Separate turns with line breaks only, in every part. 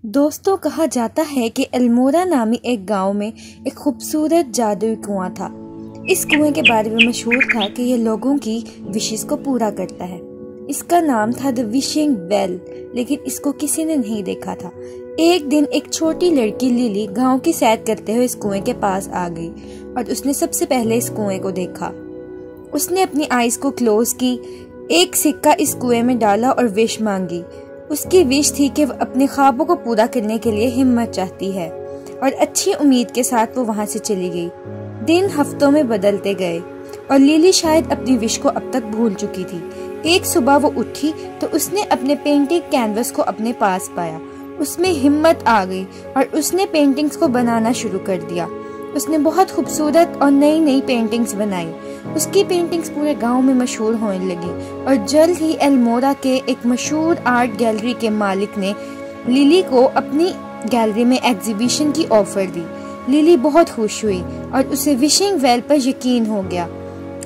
दोस्तों, कहा जाता है कि अल्मोड़ा नामी एक गांव में एक खूबसूरत जादुई कुआं था। इस कुएं के बारे में मशहूर था कि यह लोगों की विशेस को पूरा करता है। इसका नाम था द विशिंग वेल, लेकिन इसको किसी ने नहीं देखा था। एक दिन एक छोटी लड़की लिली गांव की सैर करते हुए इस कुएं के पास आ गई और उसने सबसे पहले इस कुएं को देखा। उसने अपनी आईज को क्लोज की, एक सिक्का इस कुएं में डाला और विश मांगी। उसकी विश थी कि वह अपने ख्वाबों को पूरा करने के लिए हिम्मत चाहती है, और अच्छी उम्मीद के साथ वो वहां से चली गई। दिन हफ्तों में बदलते गए और लिली शायद अपनी विश को अब तक भूल चुकी थी। एक सुबह वो उठी तो उसने अपने पेंटिंग कैनवस को अपने पास पाया। उसमें हिम्मत आ गई और उसने पेंटिंग्स को बनाना शुरू कर दिया। उसने बहुत खूबसूरत और नई नई पेंटिंग्स बनाई। उसकी पेंटिंग्स पूरे गांव में मशहूर होने लगी और जल्द ही अल्मोड़ा के एक मशहूर आर्ट गैलरी के मालिक ने लिली को अपनी गैलरी में एग्जीबिशन की ऑफर दी। लिली बहुत खुश हुई और उसे विशिंग वेल पर यकीन हो गया,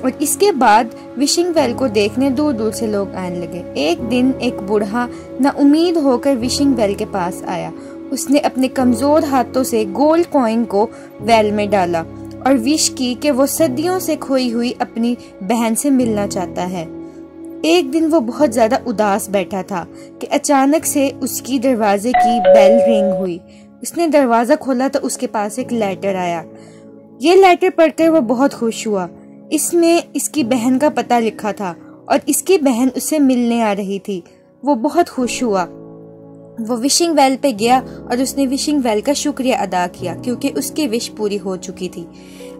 और इसके बाद विशिंग वेल को देखने दूर दूर से लोग आने लगे। एक दिन एक बूढ़ा नाउम्मीद होकर विशिंग वेल के पास आया। उसने अपने कमजोर हाथों से गोल्ड कॉइन को वेल में डाला और विश की कि वो सदियों से खोई हुई अपनी बहन से मिलना चाहता है। एक दिन वो बहुत ज्यादा उदास बैठा था कि अचानक से उसकी दरवाजे की बेल रिंग हुई। उसने दरवाजा खोला तो उसके पास एक लेटर आया। ये लेटर पढ़कर वो बहुत खुश हुआ। इसमें इसकी बहन का पता लिखा था और इसकी बहन उससे मिलने आ रही थी। वो बहुत खुश हुआ। वो विशिंग वेल पे गया और उसने विशिंग वेल का शुक्रिया अदा किया, क्योंकि उसकी विश पूरी हो चुकी थी।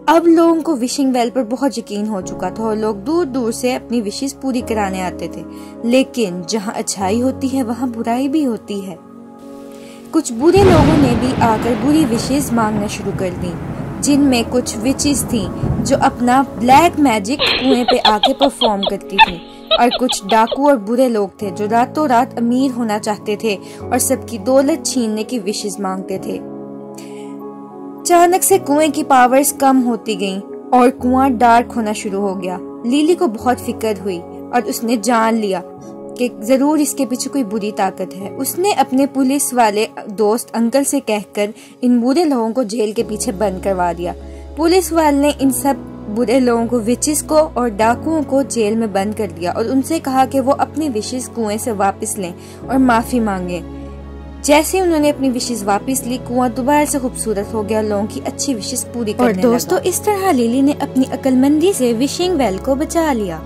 अब लोगों को विशिंग वेल पर बहुत यकीन हो चुका था और लोग दूर दूर से अपनी विशेस पूरी कराने आते थे। लेकिन जहाँ अच्छाई होती है वहाँ बुराई भी होती है। कुछ बुरे लोगों ने भी आकर बुरी विशेस मांगना शुरू कर दी, जिनमें कुछ विचेस थी जो अपना ब्लैक मैजिक कुएं पे आके परफॉर्म करती थी, और कुछ डाकू और बुरे लोग थे जो रातों रात अमीर होना चाहते थे और सबकी दौलत छीनने की विशेस मांगते थे। अचानक से कुएं की पावर्स कम होती गईं और कुआं डार्क होना शुरू हो गया। लिली को बहुत फिक्र हुई और उसने जान लिया कि जरूर इसके पीछे कोई बुरी ताकत है। उसने अपने पुलिस वाले दोस्त अंकल से कहकर इन बुरे लोगों को जेल के पीछे बंद करवा दिया। पुलिस वाले ने इन सब बुरे लोगों को, विचेस को और डाकुओं को जेल में बंद कर दिया और उनसे कहा कि वो अपनी विशेस कुएं से वापस लें और माफी मांगे। जैसे उन्होंने अपनी विशेस वापस ली, कुआं दोबारा से खूबसूरत हो गया, लोगों की अच्छी विशेस पूरी करने लगा। और दोस्तों, इस तरह लिली ने अपनी अक्लमंदी से विशिंग वेल को बचा लिया।